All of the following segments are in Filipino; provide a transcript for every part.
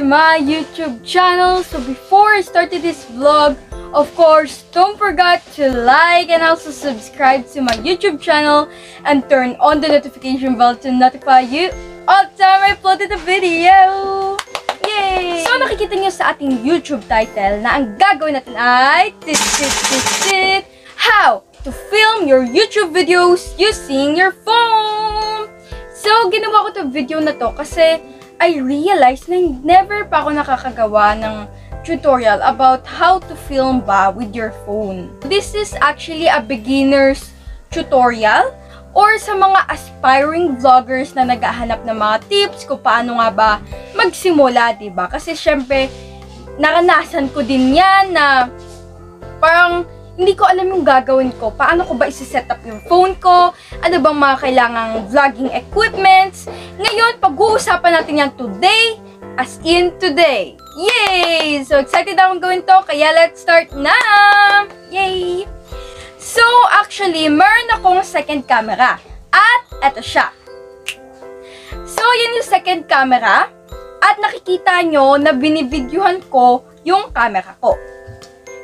my YouTube channel. So before I started this vlog, of course, don't forget to like and also subscribe to my YouTube channel and turn on the notification bell to notify you all the time I uploaded a video. Yay! So nakikita niyo sa ating YouTube title na ang gagawin natin ay how to film your YouTube videos using your phone. So ginawa ko 'tong video na to kasi I realized na never pa ako nakakagawa ng tutorial about how to film ba with your phone. This is actually a beginner's tutorial or sa mga aspiring vloggers na naghahanap ng mga tips kung paano nga ba magsimula, diba? Kasi syempre, naranasan ko din yan na parang hindi ko alam yung gagawin ko. Paano ko ba isi-set up yung phone ko? Ano bang mga kailangang vlogging equipments? Ngayon, pag-uusapan natin yan today, as in today. Yay! So excited akong gawin to, kaya let's start na! Yay! So, actually, meron akong second camera. At eto siya. So, yan yung second camera. At nakikita nyo na binivideohan ko yung camera ko.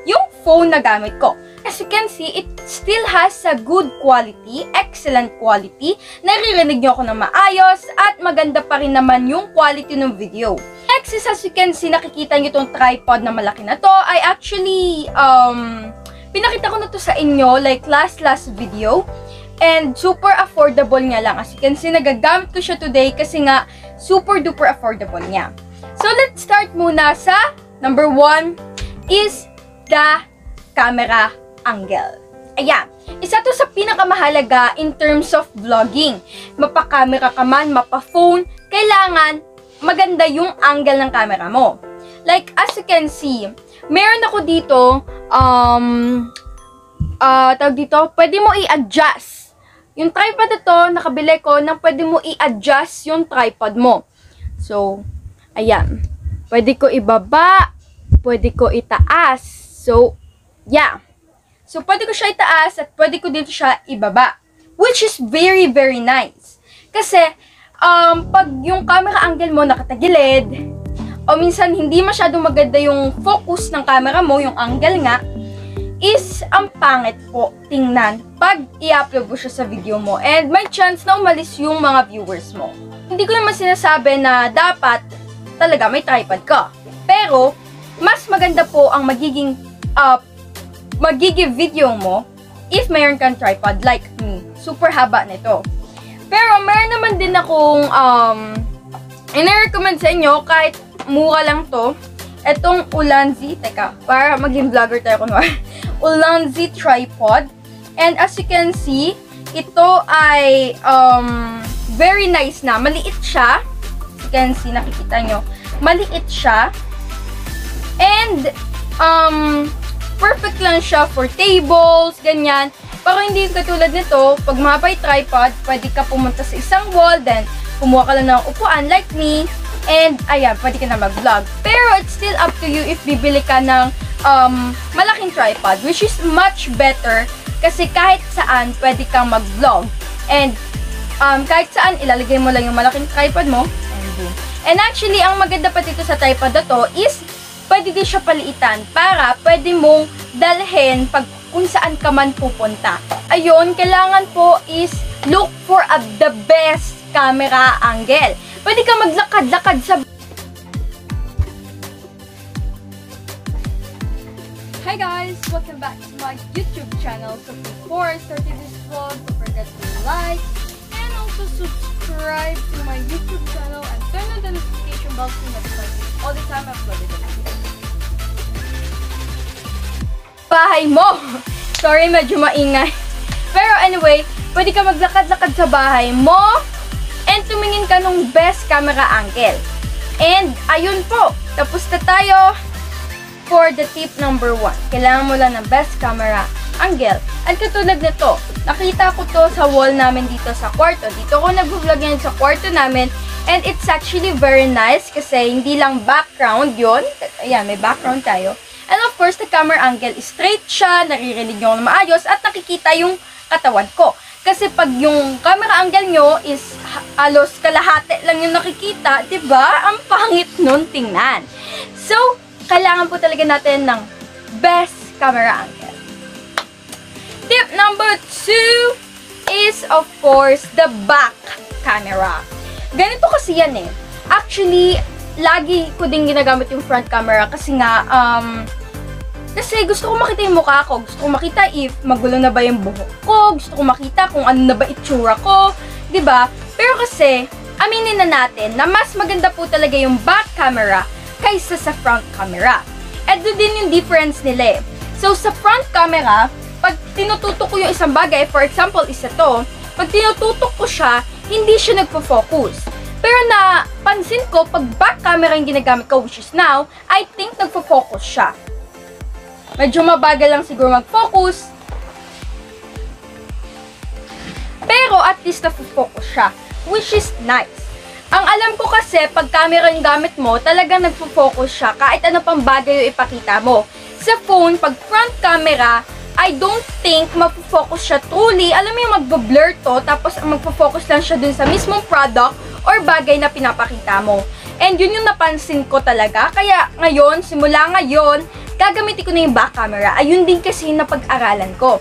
Yung phone na gamit ko. As you can see, it still has a good quality, excellent quality. Naririnig nyo ako ng maayos at maganda pa rin naman yung quality ng video. Next is, as you can see, nakikita nyo itong tripod na malaki na to. I actually, pinakita ko na to sa inyo like last video. And super affordable nga lang. As you can see, nagagamit ko siya today kasi nga super duper affordable niya. So let's start muna sa number 1 is the camera angle. Ayan. Isa to sa pinakamahalaga in terms of vlogging. Mapa-camera ka man, mapa-phone, kailangan maganda yung angle ng camera mo. Like as you can see, meron ako dito, tawag dito, pwede mo i-adjust. Yung tripod na to, nakabili ko, nang pwede mo i-adjust yung tripod mo. So, ayan. Pwede ko ibaba, pwede ko itaas. So, yeah. So, pwede ko siya itaas at pwede ko dito siya ibaba. Which is very, very nice. Kasi, pag yung camera angle mo nakatagilid, o minsan hindi masyadong maganda yung focus ng camera mo, yung angle nga, is ang pangit po tingnan pag i-upload mo siya sa video mo. And may chance na umalis yung mga viewers mo. Hindi ko naman sinasabi na dapat talaga may tripod ka. Pero, mas maganda po ang magiging video mo if mayroon kang tripod like me. Super haba nito. Pero, mayroon naman din akong ina-recommend sa inyo kahit mura lang to. Etong Ulanzi, teka, para maging vlogger tayo kunwari. Ulanzi tripod. And as you can see, ito ay very nice na. Maliit siya. As you can see, nakikita nyo. Maliit siya. And perfect lang siya for tables, ganyan. Pero hindi katulad nito, pag mabay tripod, pwede ka pumunta sa isang wall, then kumuha ka lang ng upuan like me. And, ayan, pwede ka na mag-vlog. Pero, it's still up to you if bibili ka ng malaking tripod, which is much better kasi kahit saan pwede kang mag-vlog. And, kahit saan, ilalagay mo lang yung malaking tripod mo. And, boom. And actually, ang maganda pa dito sa tripod na to is, pwede din siya paliitan para pwede mong dalhin pag kung saan ka man pupunta. Ayun, kailangan po is look for the best camera angle. Pwede ka maglakad-lakad sa... Hi guys! Welcome back to my YouTube channel. So before I started this vlog, don't forget to like and also subscribe to my YouTube channel and turn on the notification bell to notify you all the time I upload a video. Bahay mo! Sorry, medyo maingay. Pero anyway, pwede ka maglakad-lakad sa bahay mo and tumingin ka nung best camera angle. And, ayun po. Tapos na tayo for the tip number 1. Kailangan mo lang ng best camera angle. At katulad nito, nakita ko to sa wall namin dito sa kwarto. Dito ko nag-vlog yan sa kwarto namin. And it's actually very nice kasi hindi lang background yun. Ayan, may background tayo. And of course, the camera angle is straight siya, naririnig nyo na maayos, at nakikita yung katawan ko. Kasi pag yung camera angle nyo is alos kalahati lang yung nakikita, diba? Ang pangit nun tingnan. So, kailangan po talaga natin ng best camera angle. Tip number 2 is, of course, the back camera. Ganito kasi yan eh. Actually, lagi ko din ginagamit yung front camera kasi nga, kasi gusto ko makita yung mukha ko. Gusto ko makita if magulo na ba yung buhok ko. Gusto ko makita kung ano na ba itsura ko. Diba? Pero kasi, aminin na natin na mas maganda po talaga yung back camera kaysa sa front camera. At doon din yung difference nila eh. So, sa front camera, pag tinututok ko yung isang bagay, for example, isa to, pag tinututok ko siya, hindi siya nagpo-focus. Pero napansin ko, pag back camera yung ginagamit ko, which is now, I think nagpo-focus siya. Medyo mabagal lang siguro mag-focus. Pero at least nagpo-focus siya, which is nice. Ang alam ko kasi, pag camera yung gamit mo, talagang nagpo-focus siya kahit ano pang bagay yung ipakita mo. Sa phone, pag front camera, I don't think magpo-focus siya truly. Alam mo yung magbo-blur to, tapos magpo-focus lang siya dun sa mismong product or bagay na pinapakita mo. And yun yung napansin ko talaga. Kaya ngayon, simula ngayon, gagamitin ko na yung back camera. Ayun din kasi yung napag-aralan ko.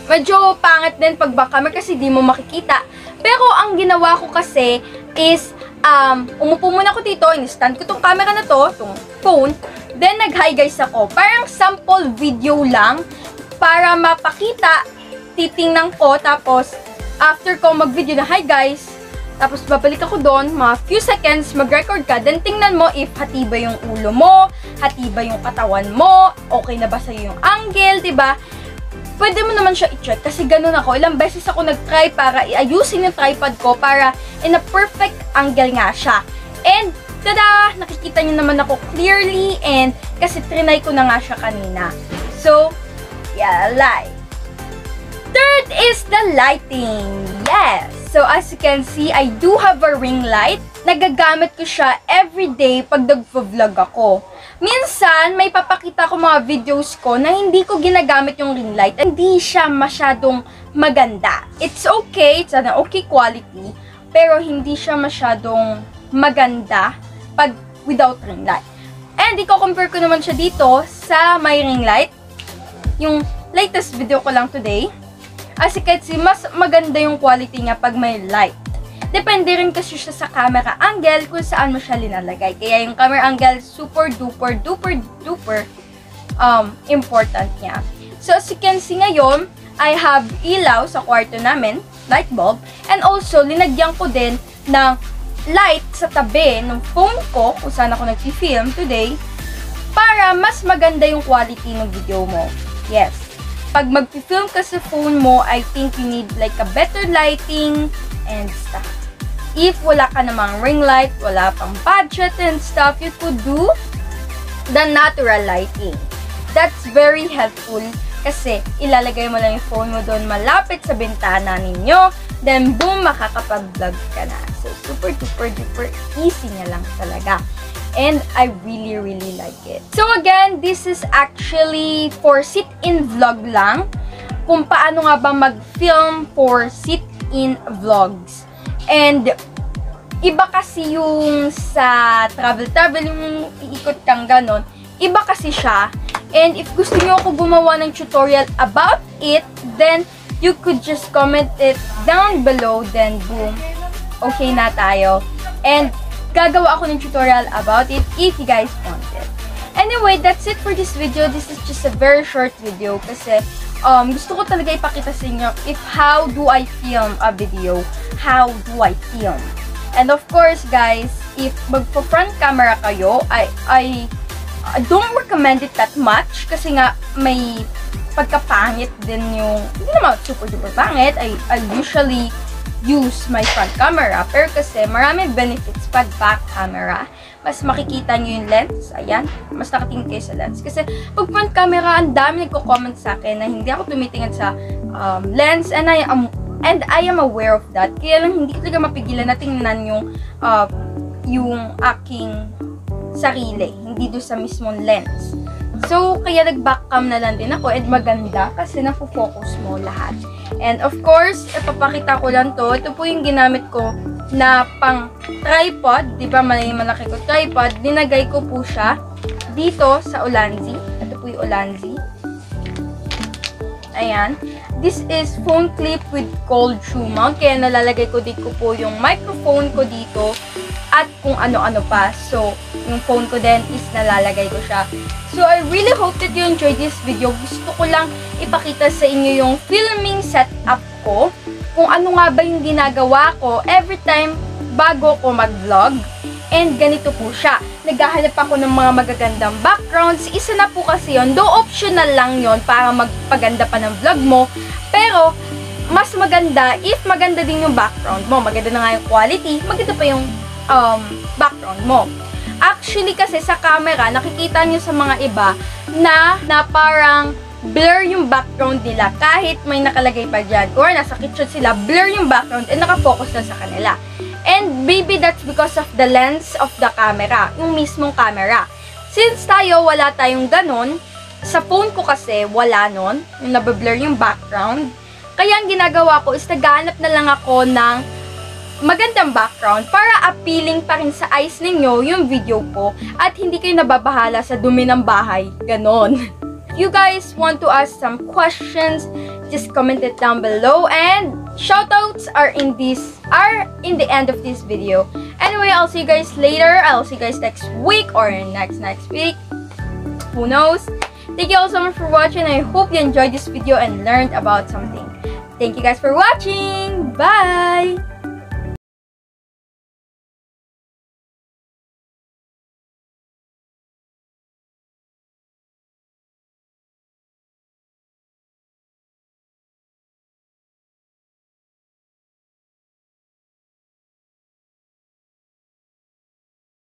Medyo pangit din pag back camera kasi di mo makikita. Pero ang ginawa ko kasi is, umupo muna ako dito, in-stand ko tong camera na to, tong phone, then nag-hi guys ako. Parang sample video lang, para mapakita, titingnan ko, tapos after ko mag-video na hi guys, tapos babalik ako doon, mga few seconds, mag-record ka, then tingnan mo if hati ba yung ulo mo, hati ba yung katawan mo, okay na ba sa'yo yung angle, diba? Pwede mo naman siya i-check kasi ganun ako. Ilang beses ako nag-try para iayusin yung tripod ko para in a perfect angle nga siya. And, tada! Nakikita nyo naman ako clearly and kasi trinay ko na nga siya kanina. So, yeah, light. Third is the lighting. Yes! So, as you can see, I do have a ring light. Nagagamit ko siya everyday pag nag-vlog ako. Minsan, may papakita ko mga videos ko na hindi ko ginagamit yung ring light. Hindi siya masyadong maganda. It's okay, it's an okay quality, pero hindi siya masyadong maganda pag without ring light. And i-compare ko naman siya dito sa may ring light. Yung latest video ko lang today. As you can see, mas maganda yung quality niya pag may light. Depende rin kasi siya sa camera angle kung saan mo siya linalagay. Kaya yung camera angle, super duper duper duper important niya. So as you can see ngayon, I have ilaw sa kwarto namin, light bulb, and also linagyan ko din ng light sa tabi ng phone ko kung saan ako nag-film today para mas maganda yung quality ng video mo. Yes. Pag mag-film ka sa phone mo, I think you need like a better lighting and stuff. If wala ka namang ring light, wala pang budget and stuff, you could do the natural lighting. That's very helpful kasi ilalagay mo lang yung phone mo doon malapit sa bintana ninyo, then boom, makakapag-vlog ka na. So, super duper duper easy niya lang talaga. And I really, really like it. So again, this is actually for sit-in vlog lang. Kung paano nga ba mag-film for sit-in vlogs. And iba kasi yung sa travel-travel, yung iikot kang ganon. Iba kasi siya. And if gusto nyo ako gumawa ng tutorial about it, then you could just comment it down below. Then boom, okay na tayo. And gagawa ako ng tutorial about it if you guys want it. Anyway, that's it for this video. This is just a very short video kasi gusto ko talaga ipakita sa inyo if how do I film a video, how do I film. And of course, guys, if magpo-front camera kayo, I don't recommend it that much kasi nga may pagkapangit din yung, hindi naman super duper pangit. I usually use my front camera. Pero kasi maraming benefits pag back camera. Mas makikita nyo yung lens. Ayan. Mas nakatingin kayo sa lens. Kasi pag front camera, ang dami nagko-comment sa akin na hindi ako tumitingin sa lens. And I am aware of that. Kaya lang hindi ko talaga mapigilan na tingnan yung aking sarili. Hindi doon sa mismong lens. So, kaya nag-back cam na lang din ako. And maganda kasi nafo-focus mo lahat. And of course, ipapakita ko lang to. Ito po yung ginamit ko na pang tripod. Diba, malaki ko tripod. Dinagay ko po siya dito sa Ulanzi. Ito po yung Ulanzi. Ayan. This is phone clip with cold shoe mount. Kaya nalalagay ko dito po yung microphone ko dito at kung ano-ano pa. So, yung phone ko din is nalalagay ko siya. So, I really hope that you enjoyed this video. Gusto ko lang ipakita sa inyo yung filming setup ko. Kung ano nga ba yung ginagawa ko every time bago ko mag-vlog. And ganito po siya. Naghahanap ako ng mga magagandang backgrounds. Isa na po kasi yun. Though optional lang yon para magpaganda pa ng vlog mo. Pero, mas maganda if maganda din yung background mo. Maganda na nga yung quality. Maganda pa yung background mo. Actually kasi sa camera, nakikita nyo sa mga iba na parang blur yung background nila kahit may nakalagay pa dyan. Or nasa kitchen sila, blur yung background and nakafocus na sa kanila. And maybe that's because of the lens of the camera, yung mismong camera. Since tayo, wala tayong ganun, sa phone ko kasi, wala nun, yung nabablur yung background. Kaya ang ginagawa ko is naghahanap na lang ako ng magandang background para appealing pa rin sa eyes ninyo yung video ko at hindi kayo nababahala sa dumi ng bahay. Ganon. If you guys want to ask some questions, just comment it down below and shoutouts are in the end of this video. Anyway, I'll see you guys later. I'll see you guys next week or next week. Who knows? Thank you all so much for watching. I hope you enjoyed this video and learned about something. Thank you guys for watching. Bye!